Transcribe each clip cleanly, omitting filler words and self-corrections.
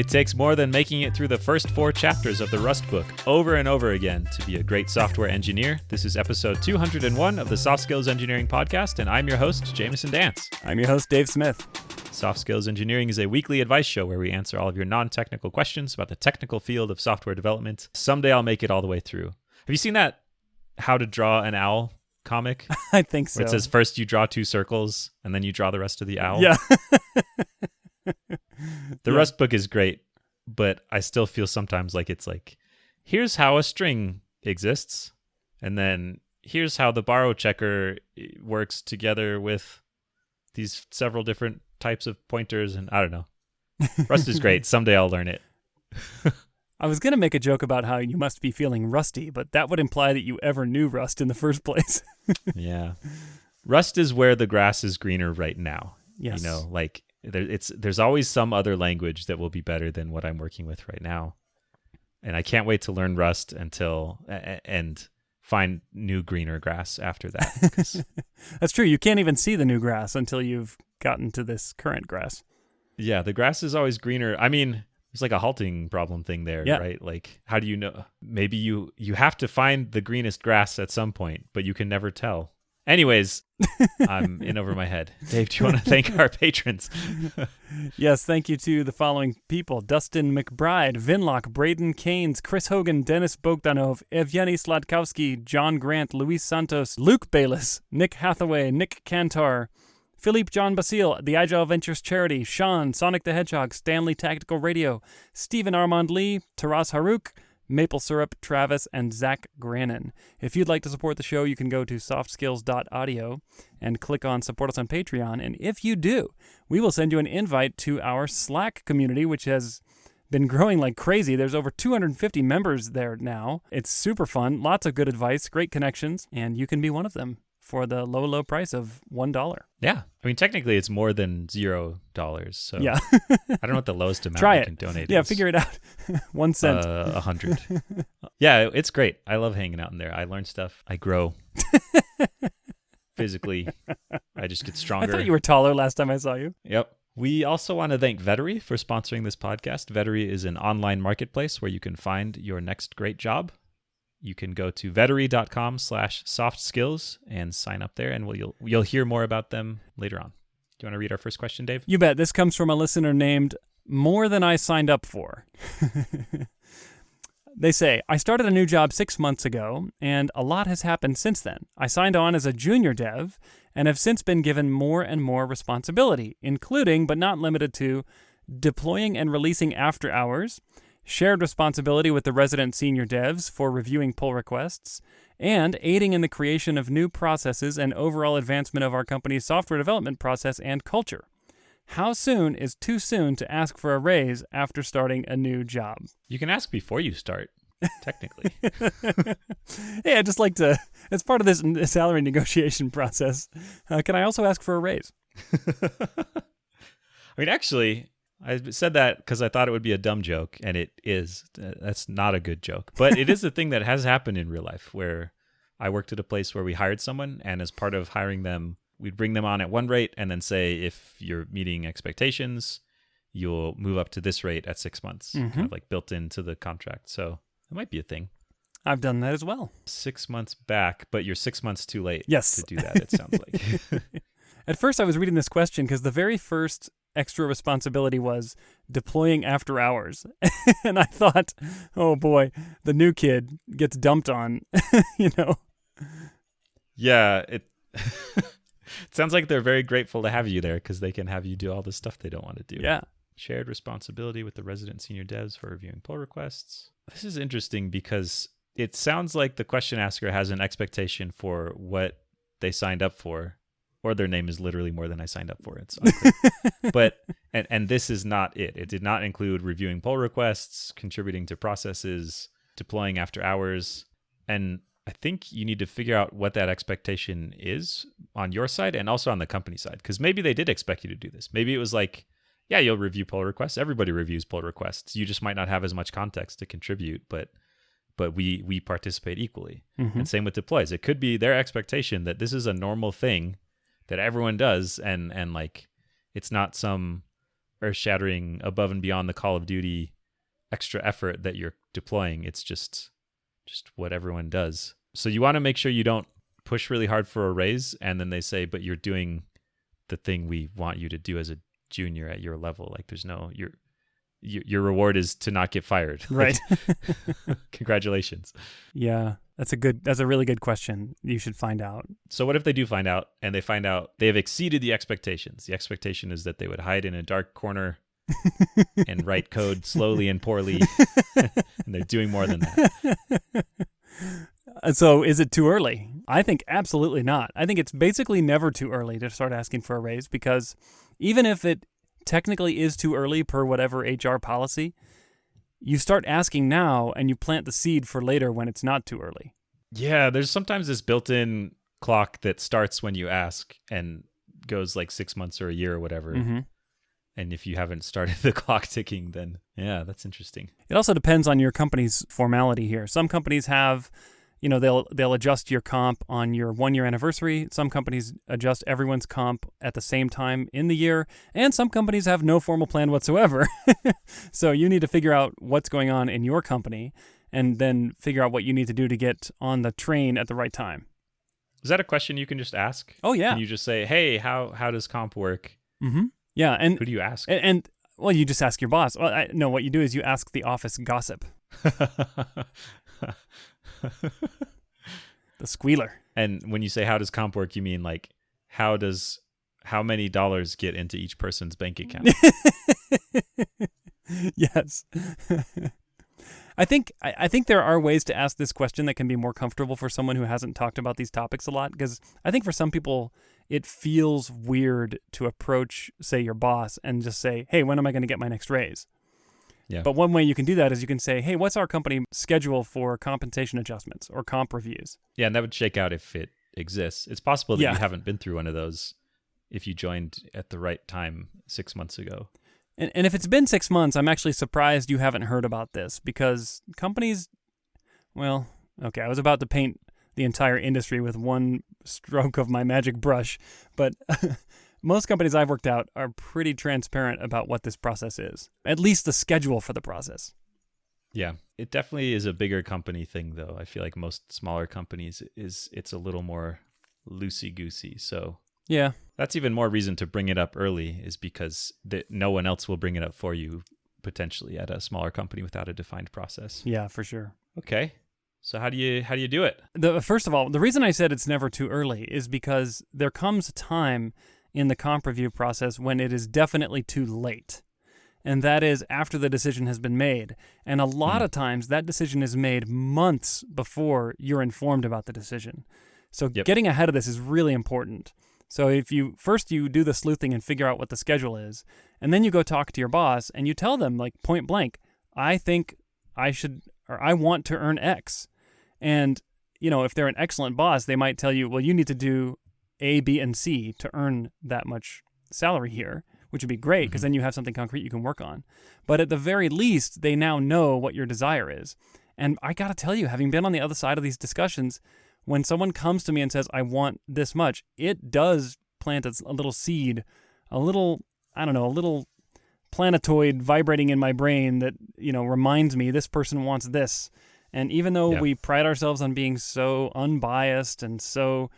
It takes more than making it through the first 4 chapters of the Rust book over and over again to be a great software engineer. This is episode 201 of the Soft Skills Engineering Podcast, and I'm your host, Jamison Dance. I'm your host, Dave Smith. Soft Skills Engineering is a weekly advice show where we answer all of your non-technical questions about the technical field of software development. Someday I'll make it all the way through. Have you seen that How to Draw an Owl comic? I think so. Where it says first you draw 2 circles, and then you draw the rest of the owl? Yeah. The Rust book is great, but I still feel sometimes like it's like, here's how a string exists, and then here's how the borrow checker works together with these several different types of pointers, and I don't know. Rust is great. Someday I'll learn it. I was going to make a joke about how you must be feeling rusty, but that would imply that you ever knew Rust in the first place. Yeah. Rust is where the grass is greener right now. Yes. You know, like there's always some other language that will be better than what I'm working with right now. And I can't wait to learn Rust and find new greener grass after that. That's true. You can't even see the new grass until you've gotten to this current grass. Yeah, the grass is always greener. I mean, there's like a halting problem thing there, yeah. Right? Like, how do you know? Maybe you have to find the greenest grass at some point, but you can never tell. Anyways, I'm in over my head. Dave, do you want to thank our patrons? Yes, thank you to the following people: Dustin McBride, Vinlock, Braden Keynes, Chris Hogan, Dennis Bogdanov, Evgeny Sladkowski, John Grant, Luis Santos, Luke Bayless, Nick Hathaway, Nick Cantor, Philippe John Basile, the Agile Ventures Charity, Sean, Sonic the Hedgehog, Stanley Tactical Radio, Stephen Armand Lee, Taras Harouk, Maple Syrup, Travis, and Zach Grannon. If you'd like to support the show, you can go to softskills.audio and click on Support Us on Patreon. And if you do, we will send you an invite to our Slack community, which has been growing like crazy. There's over 250 members there now. It's super fun, lots of good advice, great connections, and you can be one of them for the low, low price of $1. Yeah. I mean, technically, it's more than $0. So yeah. I don't know what the lowest amount Try you it. can donate Yeah, is. figure it out. 1 cent. 100. Yeah, it's great. I love hanging out in there. I learn stuff. I grow physically. I just get stronger. I thought you were taller last time I saw you. Yep. We also want to thank Vettery for sponsoring this podcast. Vettery is an online marketplace where you can find your next great job. You can go to vettery.com/softskills and sign up there, and you'll hear more about them later on. Do you want to read our first question, Dave? You bet. This comes from a listener named More Than I Signed Up For. They say, I started a new job 6 months ago, and a lot has happened since then. I signed on as a junior dev and have since been given more and more responsibility, including, but not limited to, deploying and releasing after hours, shared responsibility with the resident senior devs for reviewing pull requests, and aiding in the creation of new processes and overall advancement of our company's software development process and culture. How soon is too soon to ask for a raise after starting a new job? You can ask before you start, technically. Hey, I'd just like to, as part of this salary negotiation process, can I also ask for a raise? I mean, actually, I said that because I thought it would be a dumb joke, and it is. That's not a good joke. But it is a thing that has happened in real life, where I worked at a place where we hired someone, and as part of hiring them, we'd bring them on at one rate and then say, if you're meeting expectations, you'll move up to this rate at 6 months, kind of like built into the contract. So it might be a thing. I've done that as well. 6 months back, but you're 6 months too late Yes. to do that, it sounds like. At first, I was reading this question because the very first extra responsibility was deploying after hours. And I thought, oh boy, the new kid gets dumped on, you know? Yeah, it sounds like they're very grateful to have you there because they can have you do all the stuff they don't want to do. Yeah. Shared responsibility with the resident senior devs for reviewing pull requests. This is interesting because it sounds like the question asker has an expectation for what they signed up for, or their name is literally more than I signed up for. It's unclear. But and this is not it. It did not include reviewing pull requests, contributing to processes, deploying after hours. And I think you need to figure out what that expectation is on your side and also on the company side. Because maybe they did expect you to do this. Maybe it was like, yeah, you'll review pull requests. Everybody reviews pull requests. You just might not have as much context to contribute, but we participate equally. And same with deploys. It could be their expectation that this is a normal thing that everyone does, and like it's not some earth-shattering above and beyond the Call of Duty extra effort that you're deploying. It's just what everyone does. So you want to make sure you don't push really hard for a raise, and then they say, but you're doing the thing we want you to do as a junior at your level. Like there's no, your reward is to not get fired. Right. Congratulations. Yeah, that's a really good question. You should find out. So what if they do find out, and they find out they have exceeded the expectations? The expectation is that they would hide in a dark corner and write code slowly and poorly, and they're doing more than that. So is it too early? I think absolutely not. I think it's basically never too early to start asking for a raise, because even if it technically is too early per whatever HR policy, you start asking now and you plant the seed for later when it's not too early. Yeah, there's sometimes this built-in clock that starts when you ask and goes like 6 months or a year or whatever. Mm-hmm. And if you haven't started the clock ticking, then yeah, that's interesting. It also depends on your company's formality here. Some companies have, they'll adjust your comp on your 1-year anniversary. Some companies adjust everyone's comp at the same time in the year. And some companies have no formal plan whatsoever. So you need to figure out what's going on in your company and then figure out what you need to do to get on the train at the right time. Is that a question you can just ask? Oh, yeah. Can you just say, hey, how does comp work? Mm-hmm. Yeah. And who do you ask? And well, you just ask your boss. Well, no, what you do is you ask the office gossip. The squealer. And when you say how does comp work, you mean like how many dollars get into each person's bank account? Yes. I think there are ways to ask this question that can be more comfortable for someone who hasn't talked about these topics a lot, because I think for some people it feels weird to approach, say, your boss and just say, hey, when am I going to get my next raise? Yeah. But one way you can do that is you can say, hey, what's our company schedule for compensation adjustments or comp reviews? Yeah, and that would shake out if it exists. It's possible that you haven't been through one of those if you joined at the right time 6 months ago. And if it's been 6 months, I'm actually surprised you haven't heard about this, because companies, well, okay, I was about to paint the entire industry with one stroke of my magic brush, but most companies I've worked out are pretty transparent about what this process is, at least the schedule for the process. Yeah, it definitely is a bigger company thing, though. I feel like most smaller companies, it's a little more loosey-goosey, so... Yeah. That's even more reason to bring it up early, is because no one else will bring it up for you, potentially, at a smaller company without a defined process. Yeah, for sure. Okay. So how do you do it? First of all, the reason I said it's never too early is because there comes a time in the comp review process when it is definitely too late. And that is after the decision has been made. And a lot of times that decision is made months before you're informed about the decision. So getting ahead of this is really important. So if you do the sleuthing and figure out what the schedule is, and then you go talk to your boss and you tell them, like, point blank, I think I want to earn X. And, if they're an excellent boss, they might tell you, well, you need to do A, B, and C to earn that much salary here, which would be great, because then you have something concrete you can work on. But at the very least, they now know what your desire is. And I got to tell you, having been on the other side of these discussions, when someone comes to me and says, I want this much, it does plant a little seed, a little planetoid vibrating in my brain that, reminds me this person wants this. And even though we pride ourselves on being so unbiased and so,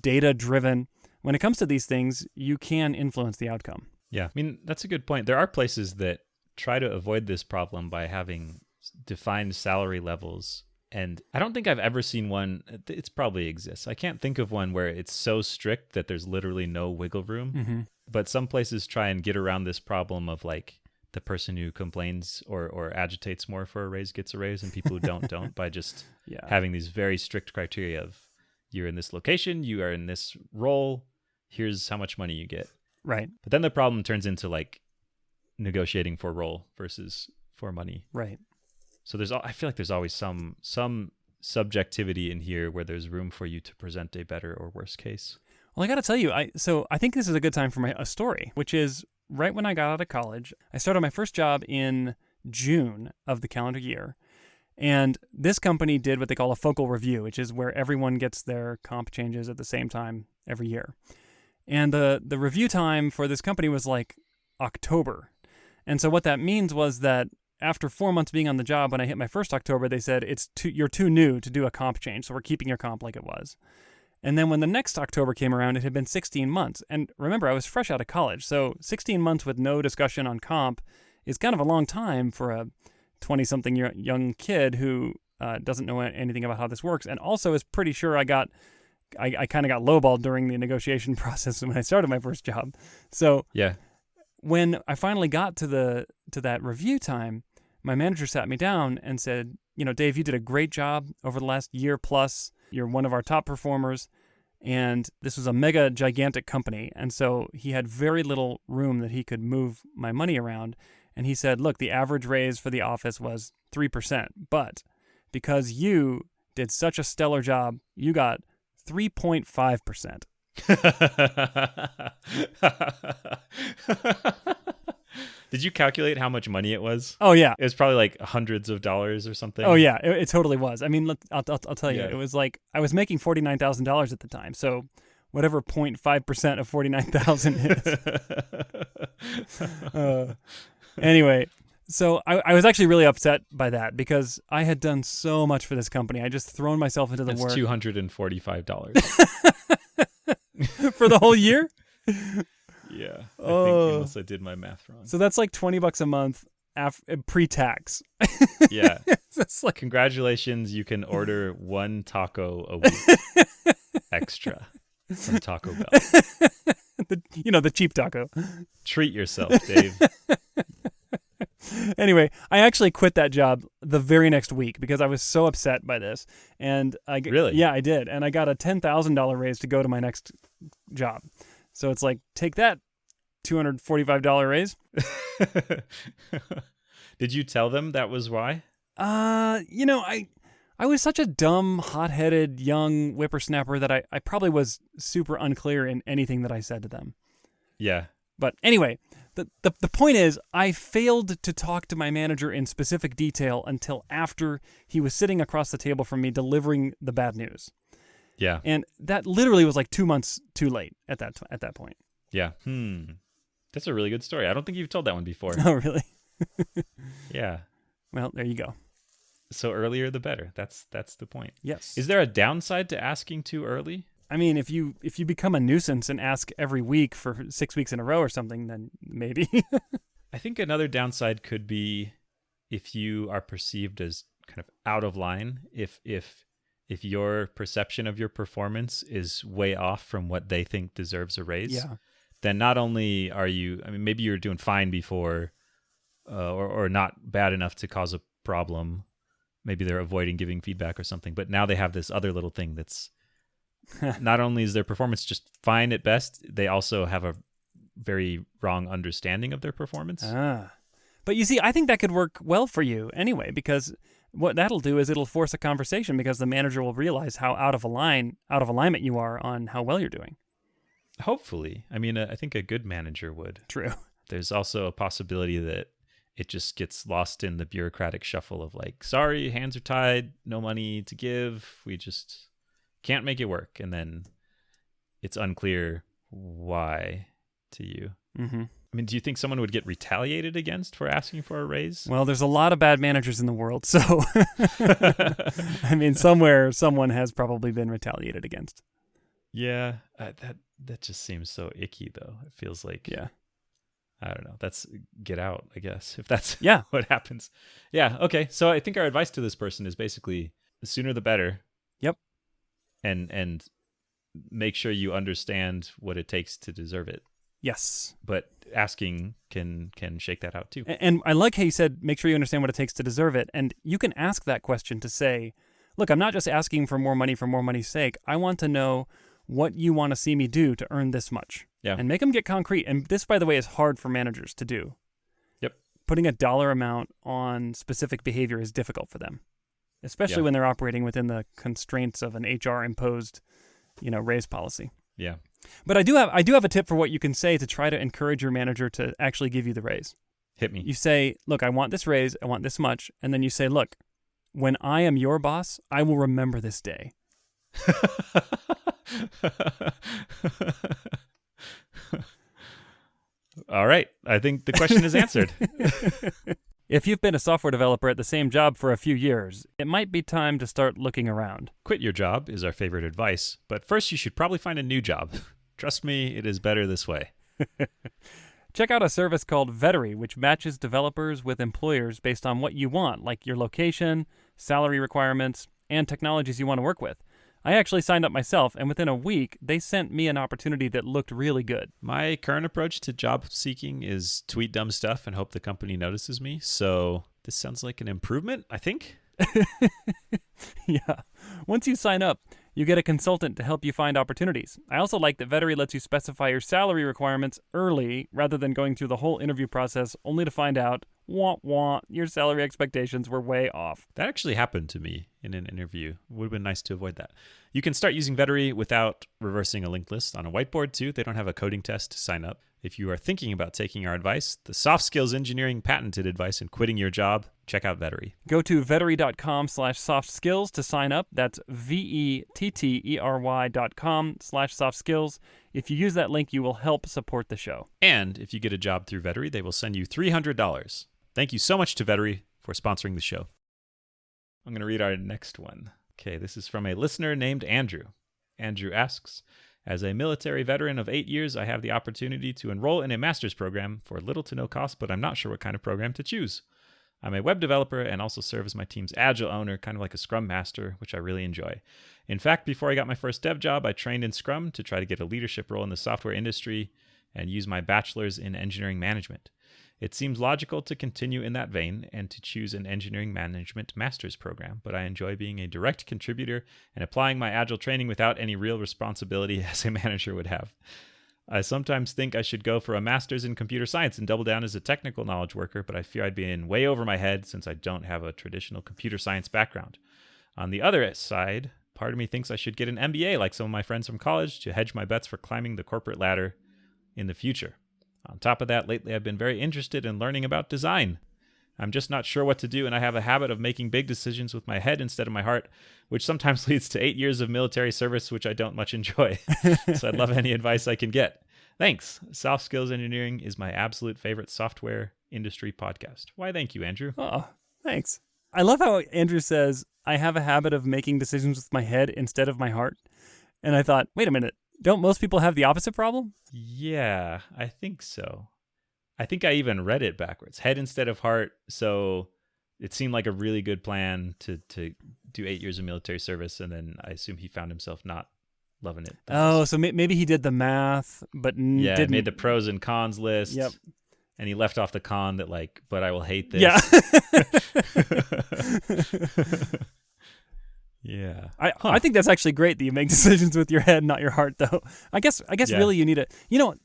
data driven, when it comes to these things, you can influence the outcome. Yeah, I mean, that's a good point. There are places that try to avoid this problem by having defined salary levels. And I don't think I've ever seen one. It probably exists. I can't think of one where it's so strict that there's literally no wiggle room. Mm-hmm. But some places try and get around this problem of like the person who complains or agitates more for a raise gets a raise, and people who don't by just having these very strict criteria of you're in this location, you are in this role, here's how much money you get. Right. But then the problem turns into like negotiating for role versus for money. Right. So I feel like there's always some subjectivity in here where there's room for you to present a better or worse case. Well, I got to tell you, I think this is a good time for a story, which is right when I got out of college. I started my first job in June of the calendar year. And this company did what they call a focal review, which is where everyone gets their comp changes at the same time every year. And the review time for this company was like October. And so what that means was that after 4 months being on the job, when I hit my first October, they said, you're too new to do a comp change, so we're keeping your comp like it was. And then when the next October came around, it had been 16 months. And remember, I was fresh out of college, so 16 months with no discussion on comp is kind of a long time for a 20-something young kid who doesn't know anything about how this works, and also is pretty sure I kind of got lowballed during the negotiation process when I started my first job. So Yeah. when I finally got to that review time, my manager sat me down and said, Dave, you did a great job over the last year plus. You're one of our top performers. And this was a mega gigantic company. And so he had very little room that he could move my money around. And he said, look, the average raise for the office was 3%. But because you did such a stellar job, you got 3.5%. Did you calculate how much money it was? Oh, yeah. It was probably like hundreds of dollars or something. Oh, yeah. It totally was. I mean, I'll tell you, Yeah. It was like I was making $49,000 at the time. So whatever 0.5% of 49,000 is. Anyway, so I was actually really upset by that because I had done so much for this company. I just thrown myself into the That's work. $245. For the whole year? Yeah. I Oh. think unless I did my math wrong. So that's like $20 a month pre-tax. Yeah. That's like Congratulations, you can order one taco a week extra from Taco Bell. the cheap taco. Treat yourself, Dave. Anyway, I actually quit that job the very next week because I was so upset by this. And Really? Yeah, I did. And I got a $10,000 raise to go to my next job. So it's like, take that $245 raise. Did you tell them that was why? I was such a dumb, hot-headed, young whippersnapper that I probably was super unclear in anything that I said to them. Yeah. But anyway, the point is, I failed to talk to my manager in specific detail until after he was sitting across the table from me delivering the bad news. Yeah. And that literally was like 2 months too late at that point. Yeah. That's a really good story. I don't think you've told that one before. Oh, really? Yeah. Well, there you go. So earlier the better. That's the point. Yes. Is there a downside to asking too early? I mean, if you become a nuisance and ask every week for 6 weeks in a row or something, then maybe. I think another downside could be if you are perceived as kind of out of line, if your perception of your performance is way off from what they think deserves a raise, Yeah. then not only are you, maybe you're doing fine before or not bad enough to cause a problem. Maybe they're avoiding giving feedback or something, but now they have this other little thing that's not only is their performance just fine at best, they also have a very wrong understanding of their performance. But you see, I think that could work well for you anyway, because what that'll do is it'll force a conversation because the manager will realize how out of alignment you are on how well you're doing. Hopefully. I think a good manager would. True. There's also a possibility that it just gets lost in the bureaucratic shuffle of like, sorry, hands are tied, no money to give, we just can't make it work. And then it's unclear why to you. Mm-hmm. Do you think someone would get retaliated against for asking for a raise? Well, there's a lot of bad managers in the world, so somewhere someone has probably been retaliated against. Yeah, that just seems so icky, though. It feels like, yeah, I don't know. That's get out, I guess, if that's yeah. what happens. Yeah, okay. So I think our advice to this person is basically the sooner the better. Yep. And make sure you understand what it takes to deserve it. Yes. But asking can shake that out too. And I like how you said, make sure you understand what it takes to deserve it. And you can ask that question to say, look, I'm not just asking for more money's sake. I want to know what you want to see me do to earn this much. Yeah. And make them get concrete. And this, by the way, is hard for managers to do. Yep. Putting a dollar amount on specific behavior is difficult for them, especially when they're operating within the constraints of an HR-imposed, raise policy. Yeah. But I do have a tip for what you can say to try to encourage your manager to actually give you the raise. Hit me. You say, look, I want this raise, I want this much. And then you say, look, when I am your boss, I will remember this day. All right. I think the question is answered. If you've been a software developer at the same job for a few years, it might be time to start looking around. Quit your job is our favorite advice, but first you should probably find a new job. Trust me, it is better this way. Check out a service called Vettery, which matches developers with employers based on what you want, like your location, salary requirements, and technologies you want to work with. I actually signed up myself, and within a week, they sent me an opportunity that looked really good. My current approach to job seeking is tweet dumb stuff and hope the company notices me. So this sounds like an improvement, I think. Yeah. Once you sign up, you get a consultant to help you find opportunities. I also like that Vettery lets you specify your salary requirements early rather than going through the whole interview process only to find out, your salary expectations were way off. That actually happened to me in an interview. Would have been nice to avoid that. You can start using Vettery without reversing a linked list on a whiteboard too. They don't have a coding test to sign up. If you are thinking about taking our advice, the soft skills engineering patented advice and quitting your job, check out Vettery. Go to vettery.com/softskills to sign up. That's vettery.com/softskills. If you use that link, you will help support the show. And if you get a job through Vettery, they will send you $300. Thank you so much to Vettery for sponsoring the show. I'm going to read our next one. Okay, this is from a listener named Andrew. Andrew asks, as a military veteran of 8 years, I have the opportunity to enroll in a master's program for little to no cost, but I'm not sure what kind of program to choose. I'm a web developer and also serve as my team's Agile Owner, kind of like a Scrum Master, which I really enjoy. In fact, before I got my first dev job, I trained in Scrum to try to get a leadership role in the software industry and use my bachelor's in engineering management. It seems logical to continue in that vein and to choose an engineering management master's program, but I enjoy being a direct contributor and applying my Agile training without any real responsibility as a manager would have. I sometimes think I should go for a master's in computer science and double down as a technical knowledge worker, but I fear I'd be in way over my head since I don't have a traditional computer science background. On the other side, part of me thinks I should get an MBA like some of my friends from college to hedge my bets for climbing the corporate ladder in the future. On top of that, lately I've been very interested in learning about design. I'm just not sure what to do, and I have a habit of making big decisions with my head instead of my heart, which sometimes leads to 8 years of military service, which I don't much enjoy. So I'd love any advice I can get. Thanks. Soft Skills Engineering is my absolute favorite software industry podcast. Why, thank you, Andrew. Oh, thanks. I love how Andrew says, I have a habit of making decisions with my head instead of my heart. And I thought, wait a minute. Don't most people have the opposite problem? Yeah, I think so. I think I even read it backwards. Head instead of heart. So it seemed like a really good plan to do 8 years of military service. And then I assume he found himself not loving it. Oh, so maybe he did the math, but didn't. Made the pros and cons list. Yep. And he left off the con that but I will hate this. Yeah. Yeah. I think that's actually great that you make decisions with your head, not your heart, though. I guess really you need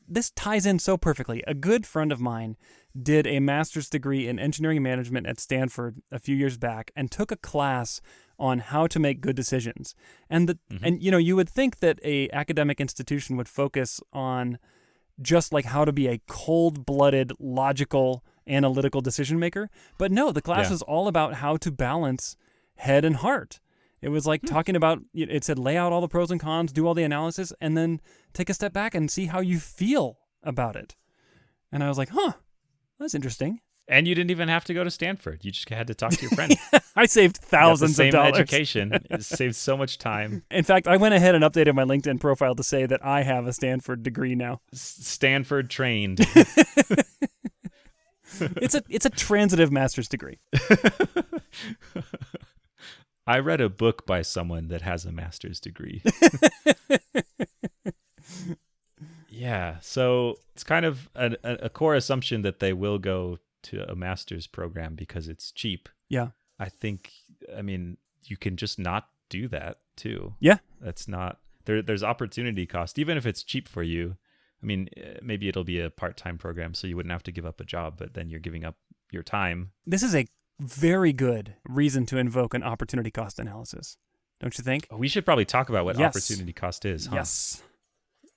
this ties in so perfectly. A good friend of mine did a master's degree in engineering management at Stanford a few years back and took a class on how to make good decisions. And you would think that a academic institution would focus on just like how to be a cold-blooded, logical, analytical decision maker. But no, the class was all about how to balance head and heart. It was like talking about, it said lay out all the pros and cons, do all the analysis, and then take a step back and see how you feel about it. And I was like, that's interesting. And you didn't even have to go to Stanford. You just had to talk to your friend. I saved thousands of dollars. Same education. It saved so much time. In fact, I went ahead and updated my LinkedIn profile to say that I have a Stanford degree now. Stanford trained. It's a transitive master's degree. I read a book by someone that has a master's degree. Yeah, so it's kind of a core assumption that they will go to a master's program because it's cheap. Yeah. I mean, you can just not do that too. Yeah. That's not, there's opportunity cost. Even if it's cheap for you, I mean, maybe it'll be a part-time program so you wouldn't have to give up a job, but then you're giving up your time. This is a very good reason to invoke an opportunity cost analysis, don't you think? We should probably talk about what opportunity cost is, huh? Yes.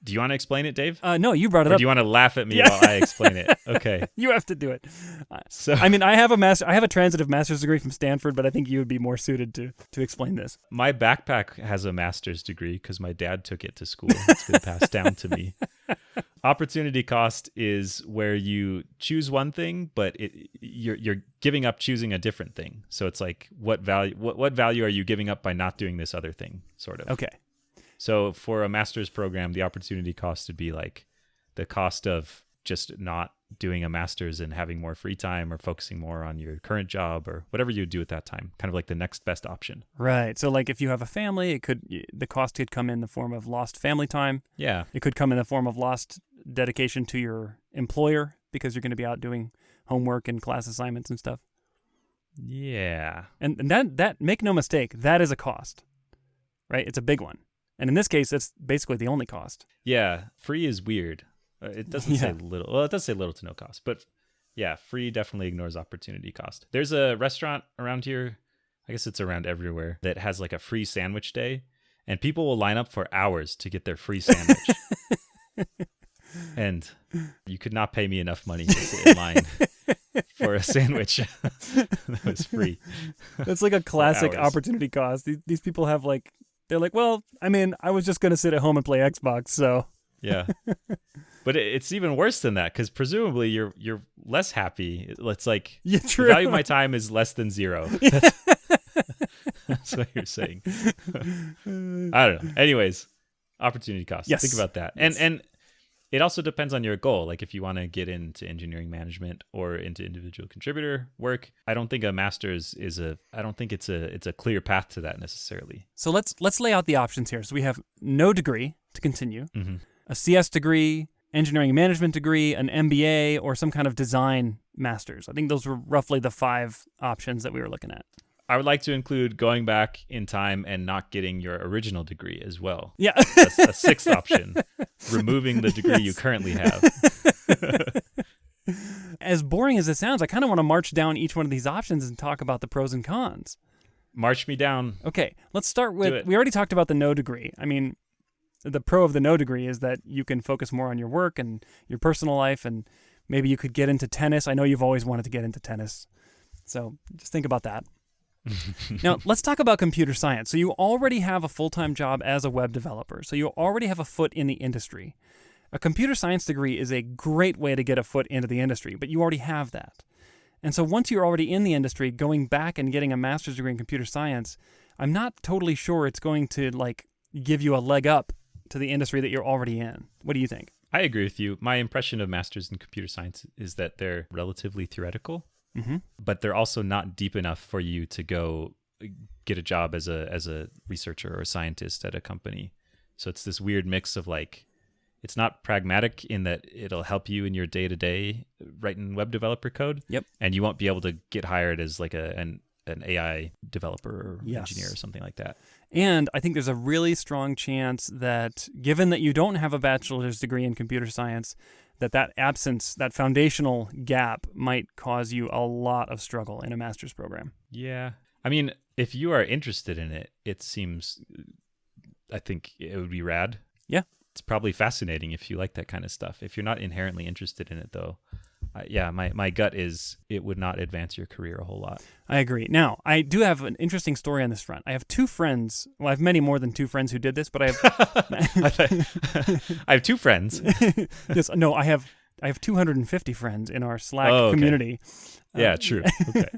Do you want to explain it, Dave? No, you brought it or up. Do you want to laugh at me while I explain it? Okay. You have to do it. I mean, I have a transitive master's degree from Stanford, but I think you would be more suited to explain this. My backpack has a master's degree because my dad took it to school. It's been passed down to me. Opportunity cost is where you choose one thing, but you're giving up choosing a different thing. So it's like, what value are you giving up by not doing this other thing, sort of. Okay. So for a master's program, the opportunity cost would be like the cost of just not doing a master's and having more free time or focusing more on your current job or whatever you do at that time, kind of like the next best option. Right. So like if you have a family, the cost could come in the form of lost family time. Yeah. It could come in the form of lost dedication to your employer because you're going to be out doing homework and class assignments and stuff. Yeah. And that make no mistake, that is a cost, right? It's a big one. And in this case, that's basically the only cost. Yeah. Free is weird. It doesn't say little. Well, it does say little to no cost, but yeah, free definitely ignores opportunity cost. There's a restaurant around here, I guess it's around everywhere, that has like a free sandwich day, and people will line up for hours to get their free sandwich. And you could not pay me enough money to sit in line for a sandwich that was free. It's like a classic opportunity cost. These people have they're like, well, I mean, I was just going to sit at home and play Xbox, so. Yeah. But it's even worse than that, because presumably you're less happy. It's like, yeah, the true. value of my time is less than 0. That's what you're saying. I don't know. Anyways, opportunity cost. Yes. Think about that. Yes. And it also depends on your goal. Like if you want to get into engineering management or into individual contributor work, I don't think a master's it's a clear path to that necessarily. So let's lay out the options here. So we have no degree to continue, a CS degree, engineering management degree, an MBA, or some kind of design master's. I think those were roughly the 5 options that we were looking at. I would like to include going back in time and not getting your original degree as well. Yeah. That's a 6th option, removing the degree you currently have. As boring as it sounds, I kind of want to march down each one of these options and talk about the pros and cons. March me down. Okay, let's start with, we already talked about the no degree. I mean, the pro of the no degree is that you can focus more on your work and your personal life, and maybe you could get into tennis. I know you've always wanted to get into tennis, so just think about that. Now, let's talk about computer science. So you already have a full-time job as a web developer, so you already have a foot in the industry. A computer science degree is a great way to get a foot into the industry, but you already have that. And so once you're already in the industry, going back and getting a master's degree in computer science, I'm not totally sure it's going to give you a leg up to the industry that you're already in. What do you think? I agree with you. My impression of masters in computer science is that they're relatively theoretical, but they're also not deep enough for you to go get a job as a researcher or a scientist at a company. So it's this weird mix of it's not pragmatic in that it'll help you in your day-to-day writing web developer code. Yep. And you won't be able to get hired as an AI developer or Yes. engineer or something like that. And I think there's a really strong chance that given that you don't have a bachelor's degree in computer science, that absence, that foundational gap might cause you a lot of struggle in a master's program. Yeah. I mean, if you are interested in it, I think it would be rad. Yeah. It's probably fascinating if you like that kind of stuff. If you're not inherently interested in it, though, my gut is it would not advance your career a whole lot. I agree. Now, I do have an interesting story on this front. I have 2 friends. Well, I have many more than 2 friends who did this, but I have... I have 2 friends. Yes, no, I have 250 friends in our Slack community. Yeah, true. Okay.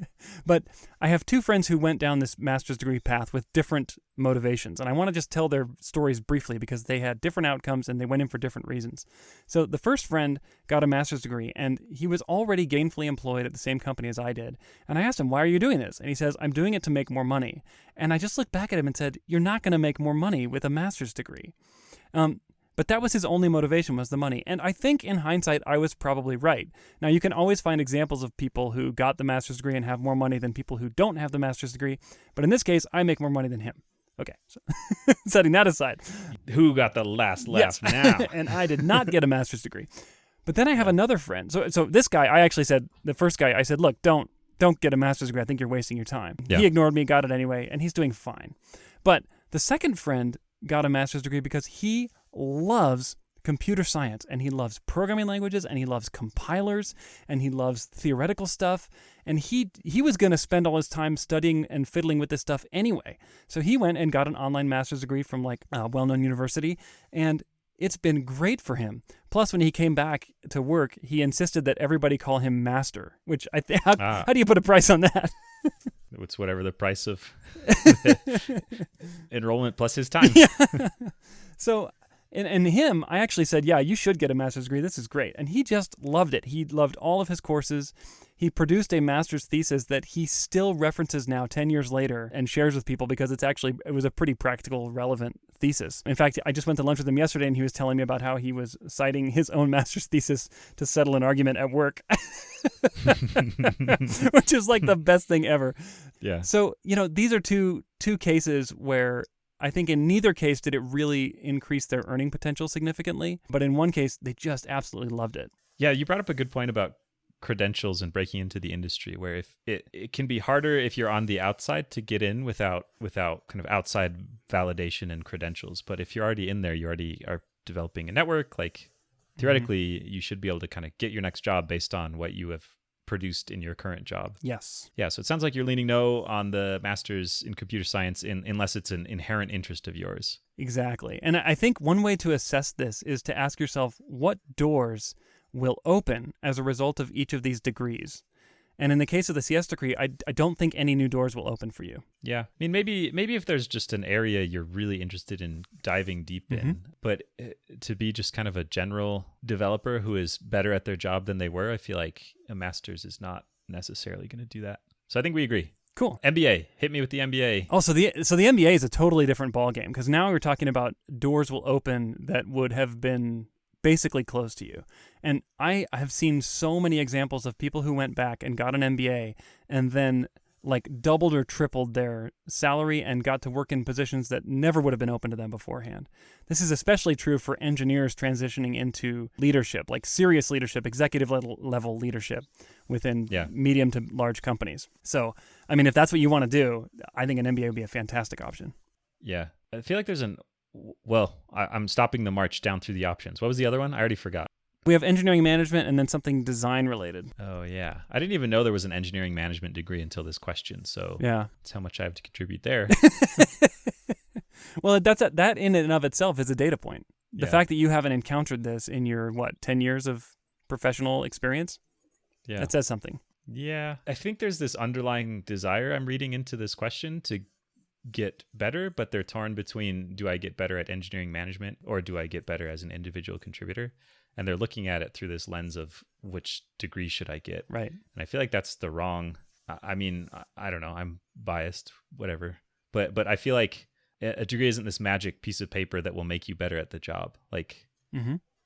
But I have 2 friends who went down this master's degree path with different motivations. And I want to just tell their stories briefly because they had different outcomes and they went in for different reasons. So the first friend got a master's degree and he was already gainfully employed at the same company as I did. And I asked him, why are you doing this? And he says, I'm doing it to make more money. And I just looked back at him and said, you're not going to make more money with a master's degree. But that was his only motivation, was the money. And I think in hindsight, I was probably right. Now, you can always find examples of people who got the master's degree and have more money than people who don't have the master's degree. But in this case, I make more money than him. Okay, so setting that aside. Who got the last laugh now? And I did not get a master's degree. But then I have another friend. So this guy, I actually said, the first guy, I said, look, don't get a master's degree. I think you're wasting your time. Yeah. He ignored me, got it anyway, and he's doing fine. But the second friend got a master's degree because he loves computer science and he loves programming languages and he loves compilers and he loves theoretical stuff, and he was going to spend all his time studying and fiddling with this stuff anyway. So he went and got an online master's degree from a well-known university, and it's been great for him. Plus, when he came back to work, he insisted that everybody call him master, which how do you put a price on that? It's whatever the price of enrollment plus his time. Yeah. So, and him, I actually said, yeah, you should get a master's degree. This is great. And he just loved it. He loved all of his courses. He produced a master's thesis that he still references now 10 years later and shares with people because it was a pretty practical, relevant thesis. In fact, I just went to lunch with him yesterday and he was telling me about how he was citing his own master's thesis to settle an argument at work, which is like the best thing ever. Yeah. So, these are two cases where I think in neither case did it really increase their earning potential significantly, but in one case, they just absolutely loved it. Yeah, you brought up a good point about credentials and breaking into the industry, where if it can be harder if you're on the outside to get in without kind of outside validation and credentials. But if you're already in there, you already are developing a network, like theoretically, you should be able to kind of get your next job based on what you have produced in your current job. Yes. Yeah, so it sounds like you're leaning no on the master's in computer science unless it's an inherent interest of yours. Exactly. And I think one way to assess this is to ask yourself, what doors will open as a result of each of these degrees? And in the case of the CS degree, I don't think any new doors will open for you. Yeah. I mean, maybe if there's just an area you're really interested in diving deep in, but to be just kind of a general developer who is better at their job than they were, I feel like a master's is not necessarily going to do that. So I think we agree. Cool. MBA. Hit me with the MBA. Oh, so the MBA is a totally different ballgame because now we're talking about doors will open that would have been basically close to you. And I have seen so many examples of people who went back and got an MBA and then like doubled or tripled their salary and got to work in positions that never would have been open to them beforehand. This is especially true for engineers transitioning into leadership, like serious leadership, executive level leadership within medium to large companies. So, I mean, if that's what you want to do, I think an MBA would be a fantastic option. Yeah. I feel like there's I'm stopping the march down through the options. What was the other one? I already forgot. We have engineering management and then something design related. Oh, yeah. I didn't even know there was an engineering management degree until this question. So that's how much I have to contribute there. Well, that in and of itself is a data point. The fact that you haven't encountered this in your, 10 years of professional experience, that says something. Yeah. I think there's this underlying desire I'm reading into this question to get better, but they're torn between, do I get better at engineering management or do I get better as an individual contributor? And they're looking at it through this lens of which degree should I get? Right. And I feel like that's the wrong, I mean, I don't know, I'm biased, whatever. But I feel like a degree isn't this magic piece of paper that will make you better at the job. Like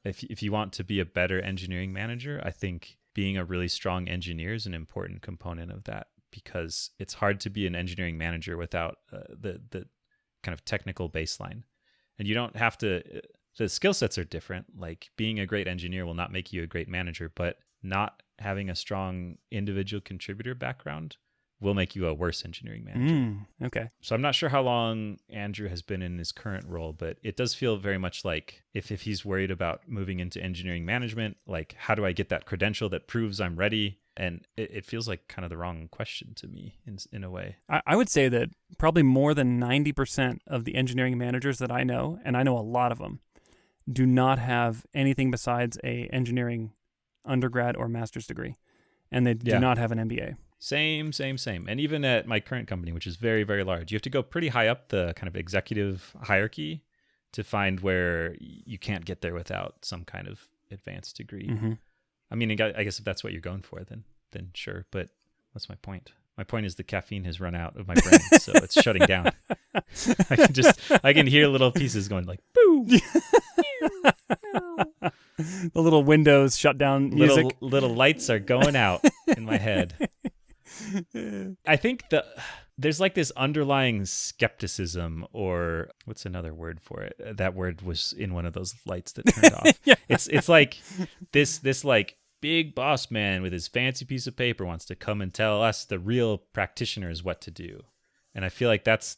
if you want to be a better engineering manager, I think being a really strong engineer is an important component of that, because it's hard to be an engineering manager without the kind of technical baseline. And you don't have to, the skill sets are different. Like being a great engineer will not make you a great manager, but not having a strong individual contributor background will make you a worse engineering manager. Okay. So I'm not sure how long Andrew has been in his current role, but it does feel very much like if he's worried about moving into engineering management, like how do I get that credential that proves I'm ready? And it feels like kind of the wrong question to me in a way. I would say that probably more than 90% of the engineering managers that I know, and I know a lot of them, do not have anything besides a engineering undergrad or master's degree. And they do not have an MBA. Same. And even at my current company, which is very, very large, you have to go pretty high up the kind of executive hierarchy to find where you can't get there without some kind of advanced degree. I mean, I guess if that's what you're going for, then sure. But what's my point? My point is the caffeine has run out of my brain, so it's shutting down. I can hear little pieces going like, boo! The little windows shut down music. Little lights are going out in my head. I think there's like this underlying skepticism, or what's another word for it? That word was in one of those lights that turned off. It's like this like big boss man with his fancy piece of paper wants to come and tell us, the real practitioners, what to do. And I feel like that's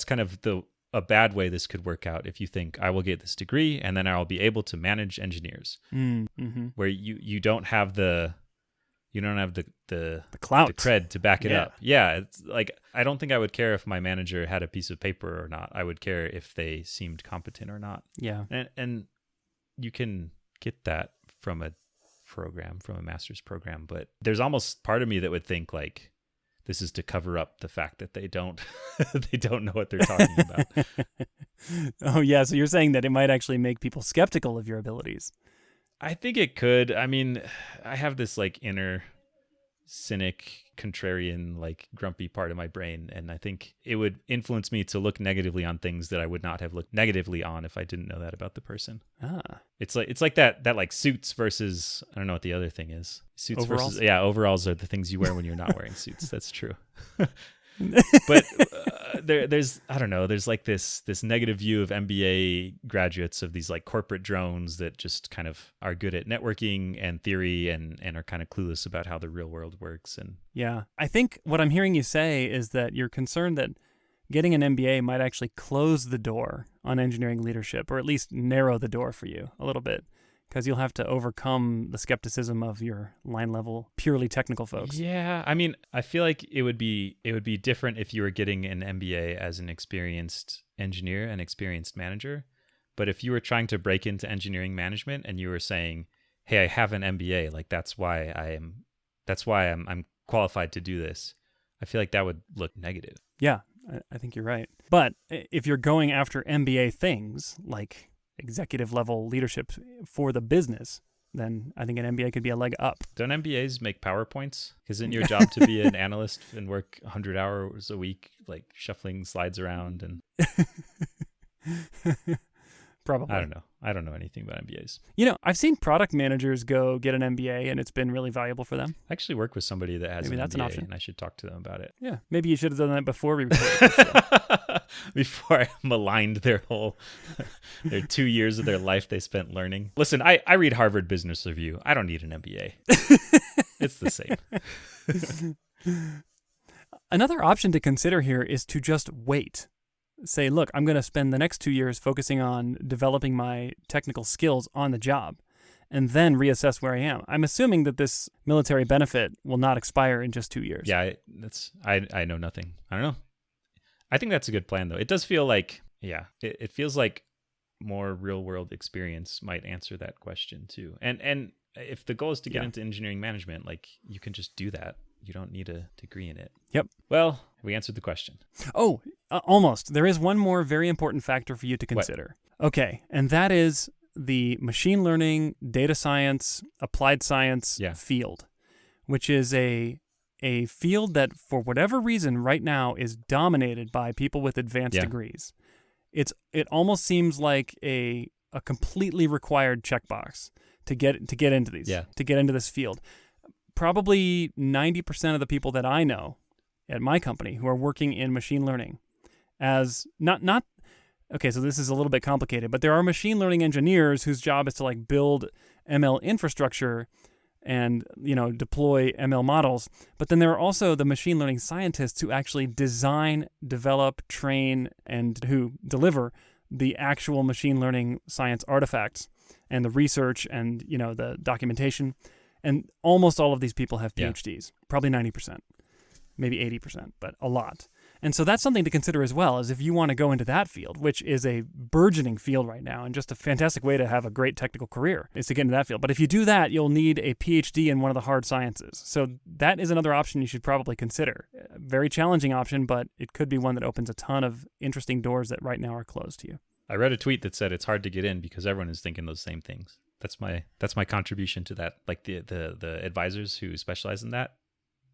kind of a bad way this could work out if you think I will get this degree and then I'll be able to manage engineers, where you don't have the clout, the cred to back it up. Yeah, it's like I don't think I would care if my manager had a piece of paper or not. I would care if they seemed competent or not. Yeah, and you can get that from a master's program, but there's almost part of me that would think like this is to cover up the fact that they don't they don't know what they're talking about. Oh yeah, so you're saying that it might actually make people skeptical of your abilities. I think it could. I mean, I have this like inner cynic, contrarian, like grumpy part of my brain, and I think it would influence me to look negatively on things that I would not have looked negatively on if I didn't know that about the person. It's like that like suits versus, I don't know what the other thing is. Suits overalls? versus overalls are the things you wear when you're not wearing suits. That's true. But there's I don't know, there's like this negative view of MBA graduates of these like corporate drones that just kind of are good at networking and theory and are kind of clueless about how the real world works. And yeah, I think what I'm hearing you say is that you're concerned that getting an MBA might actually close the door on engineering leadership, or at least narrow the door for you a little bit, because you'll have to overcome the skepticism of your line level, purely technical folks. Yeah, I mean, I feel like it would be different if you were getting an MBA as an experienced engineer and experienced manager. But if you were trying to break into engineering management and you were saying, "Hey, I have an MBA, like that's why I'm qualified to do this," I feel like that would look negative. Yeah, I think you're right. But if you're going after MBA things like executive level leadership for the business, then I think an MBA could be a leg up. Don't MBAs make PowerPoints? Isn't your job to be an analyst and work 100 hours a week, like shuffling slides around? And Probably. I don't know anything about MBAs. You know, I've seen product managers go get an MBA, and it's been really valuable for them. I actually work with somebody that has Maybe an that's MBA, an option. and I should talk to them about it. Yeah, maybe you should have done that before we recorded this show. Before I maligned their 2 years of their life they spent learning. Listen, I read Harvard Business Review. I don't need an MBA. It's the same. Another option to consider here is to just wait. Say, look, I'm going to spend the next 2 years focusing on developing my technical skills on the job, and then reassess where I am. I'm assuming that this military benefit will not expire in just 2 years. Yeah, I know nothing. I don't know. I think that's a good plan, though. It does feel like, it feels like more real world experience might answer that question too. And if the goal is to get into engineering management, like you can just do that. You don't need a degree in it. Yep. Well, we answered the question. Oh, almost. There is one more very important factor for you to consider. What? Okay, and that is the machine learning, data science, applied science field, which is a field that, for whatever reason, right now is dominated by people with advanced degrees. It almost seems like a completely required checkbox to get into these, to get into this field. Probably 90% of the people that I know at my company who are working in machine learning as not okay, so this is a little bit complicated, but there are machine learning engineers whose job is to like build ML infrastructure and, deploy ML models. But then there are also the machine learning scientists who actually design, develop, train, and who deliver the actual machine learning science artifacts and the research and, the documentation. And almost all of these people have PhDs, probably 90%, maybe 80%, but a lot. And so that's something to consider as well, as if you want to go into that field, which is a burgeoning field right now and just a fantastic way to have a great technical career, is to get into that field. But if you do that, you'll need a PhD in one of the hard sciences. So that is another option you should probably consider. A very challenging option, but it could be one that opens a ton of interesting doors that right now are closed to you. I read a tweet that said it's hard to get in because everyone is thinking those same things. That's my contribution to that. Like the advisors who specialize in that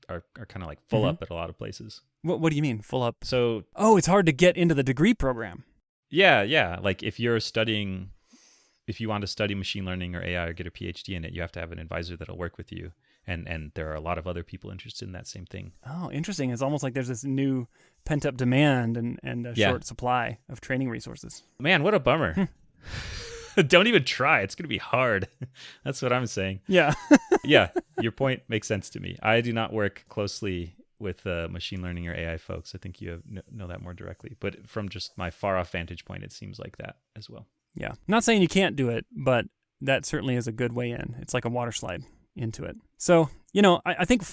are kind of like full up at a lot of places. What do you mean full up? So it's hard to get into the degree program. Yeah. Like if you want to study machine learning or AI or get a PhD in it, you have to have an advisor that'll work with you. And there are a lot of other people interested in that same thing. Oh, interesting. It's almost like there's this new pent up demand and a short supply of training resources. Man, what a bummer. Don't even try. It's going to be hard. That's what I'm saying. Yeah. Yeah, your point makes sense to me. I do not work closely with machine learning or AI folks. I think you know that more directly. But from just my far off vantage point, it seems like that as well. Yeah. Not saying you can't do it, but that certainly is a good way in. It's like a water slide into it. So, I think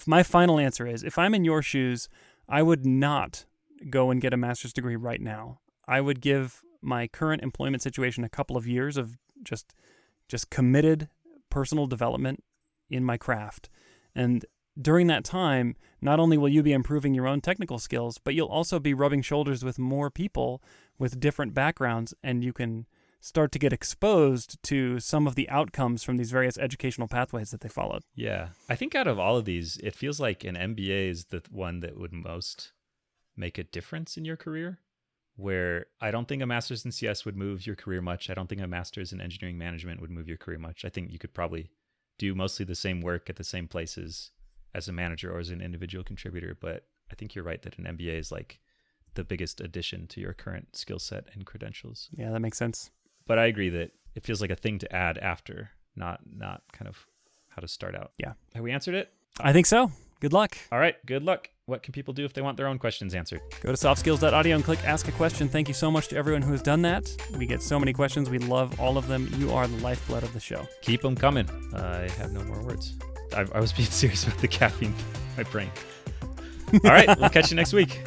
my final answer is, if I'm in your shoes, I would not go and get a master's degree right now. I would give my current employment situation a couple of years of just committed personal development in my craft. And during that time, not only will you be improving your own technical skills, but you'll also be rubbing shoulders with more people with different backgrounds, and you can start to get exposed to some of the outcomes from these various educational pathways that they followed. Yeah. I think out of all of these, it feels like an MBA is the one that would most make a difference in your career, where I don't think a master's in CS would move your career much. I don't think a master's in engineering management would move your career much. I think you could probably do mostly the same work at the same places as a manager or as an individual contributor. But I think you're right that an MBA is like the biggest addition to your current skill set and credentials. Yeah, that makes sense. But I agree that it feels like a thing to add after, not kind of how to start out. Yeah. Have we answered it? I think so. Good luck. All right. Good luck. What can people do if they want their own questions answered? Go to softskills.audio and click Ask a Question. Thank you so much to everyone who has done that. We get so many questions. We love all of them. You are the lifeblood of the show. Keep them coming. I have no more words. I was being serious about the caffeine in my brain. All right. We'll catch you next week.